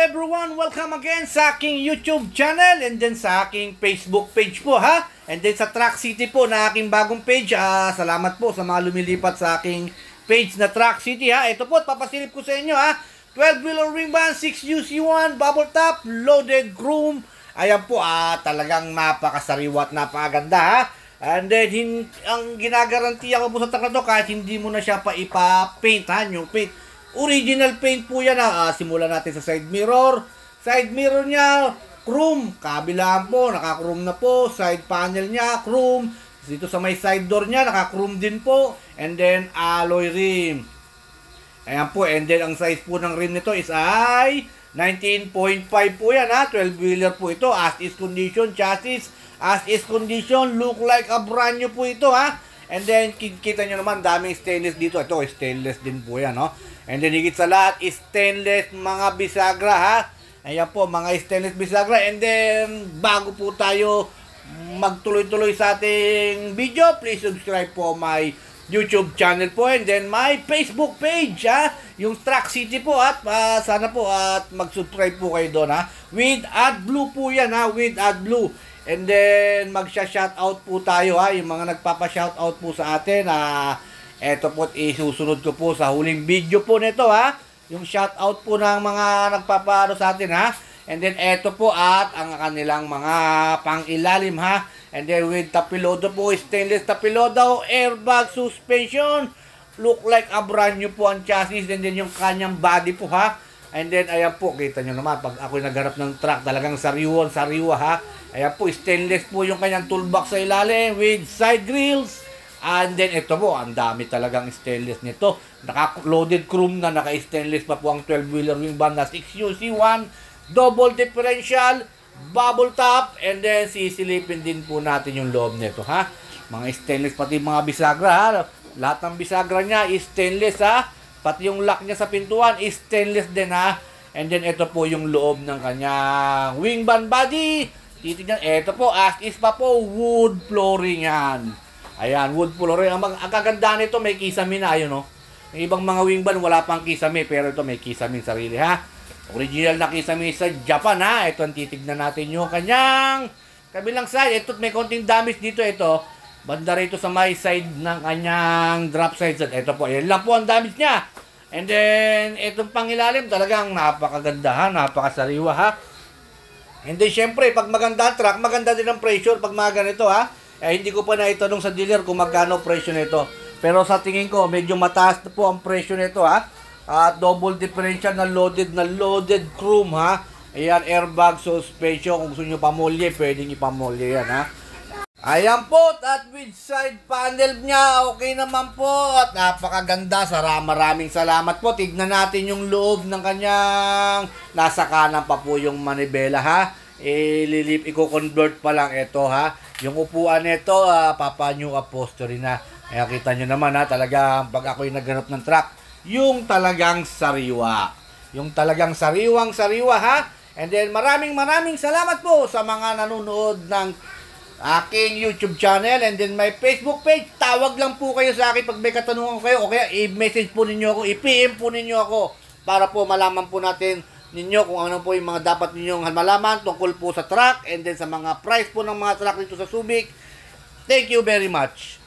everyone! Welcome again sa aking YouTube channel and then sa aking Facebook page po ha. And then sa Track City po na aking bagong page. Salamat po sa mga lumilipat sa aking page na Track City ha. Ito po, papasilip ko sa inyo ha. 12-wheeler ring band, 6UC1, bubble top, loaded chrome. Ayan po, talagang napakasariwa at napakaganda ha. And then, ang ginagarantiya ko po sa truck na to, kahit hindi mo na siya pa ipa-paint ha, yung paint. Original paint po yan ha. Simulan natin sa side mirror. Side mirror niya, chrome. Kabilaan po, naka-chrome na po. Side panel niya, chrome. Dito sa may side door niya, naka-chrome din po. And then, alloy rim. Ayan po. And then, ang size po ng rim nito is ay 19.5 po yan ha. 12-wheeler po ito. As is condition, chassis. As is condition, look like a brand new po ito ha. And then, kita nyo naman, daming stainless dito. Ito, stainless din po yan, no? And then, higit sa lahat, stainless mga bisagra, ha? Ayan po, mga stainless bisagra. And then, bago po tayo magtuloy-tuloy sa ating video, please subscribe po my YouTube channel po. And then, my Facebook page, ha? Yung Track City po, at sana po, at mag-subscribe po kayo doon, ha? With AdBlue po yan, ha? With AdBlue. And then, magsha-shoutout po tayo ha, yung mga nagpapa-shoutout po sa atin. Eto po, isusunod ko po sa huling video po nito ha. Yung shoutout po ng mga nagpapaano sa atin ha. And then, eto po at ang kanilang mga pang-ilalim ha. And then, with tapilodo po, stainless tapilodo, airbag suspension. Look like a brand new po ang chassis. And then, yung kanyang body po ha. And then, ayan po, kita nyo naman, pag ako'y nagharap ng truck, talagang sariwa ha. Ayan po, stainless po yung kanyang toolbox sa ilalim with side grills. And then, ito po, ang dami talagang stainless nito. Naka-loaded chrome na, naka-stainless pa po ang 12-wheeler wing band na 6UC1. Double differential, bubble top, and then sisilipin din po natin yung loob nito ha. Mga stainless, pati mga bisagra ha. Lahat ng bisagra niya is stainless ha. Pati yung lock niya sa pintuan is stainless din ha. And then ito po yung loob ng kanyang wing band body. Titignan, ito po as is pa po, wood flooring yan. Ayan, wood flooring. Ang kaganda nito may kisame na, ayun no. Yung ibang mga wing band wala pang kisame, pero ito may kisame sarili ha. Original na kisame sa Japan ha. Ito ang titignan natin yung kanyang kabilang side. Ito may konting damage dito ito. Banda rito sa may side ng kanyang drop side. Ito po, yan lang po ang damage niya. And then, itong pangilalim talagang napakaganda ha, napakasariwa ha. And then, syempre, pag maganda ang truck, maganda din ang pressure pag mga ganito ha. Hindi ko pa naitanong sa dealer kung magkano presyo nito. Pero sa tingin ko, medyo mataas na po ang presyo nito ha. At double differential na loaded chrome ha. Ayan, airbag suspension. Kung gusto nyo pamulye, pwedeng ipamulye yan ha. Ayan po, at with side panel niya, okay naman po. At napakaganda, maraming salamat po. Tignan natin yung loob ng kanyang, nasa kanan pa po yung manibela ha. I-convert pa lang ito ha. Yung upuan nito, papa new upholstery na. Kaya kita nyo naman ha, talagang pag ako'y naghanap ng truck, yung talagang sariwa. Yung talagang sariwang sariwa ha. And then maraming salamat po sa mga nanonood ng aking YouTube channel and then my Facebook page. Tawag lang po kayo sa akin pag may katanungan kayo o kaya i-message po ninyo ako, i-PM po ninyo ako para po malaman po natin ninyo kung ano po yung mga dapat ninyong malaman tungkol po sa truck and then sa mga price po ng mga truck dito sa Subic. Thank you very much.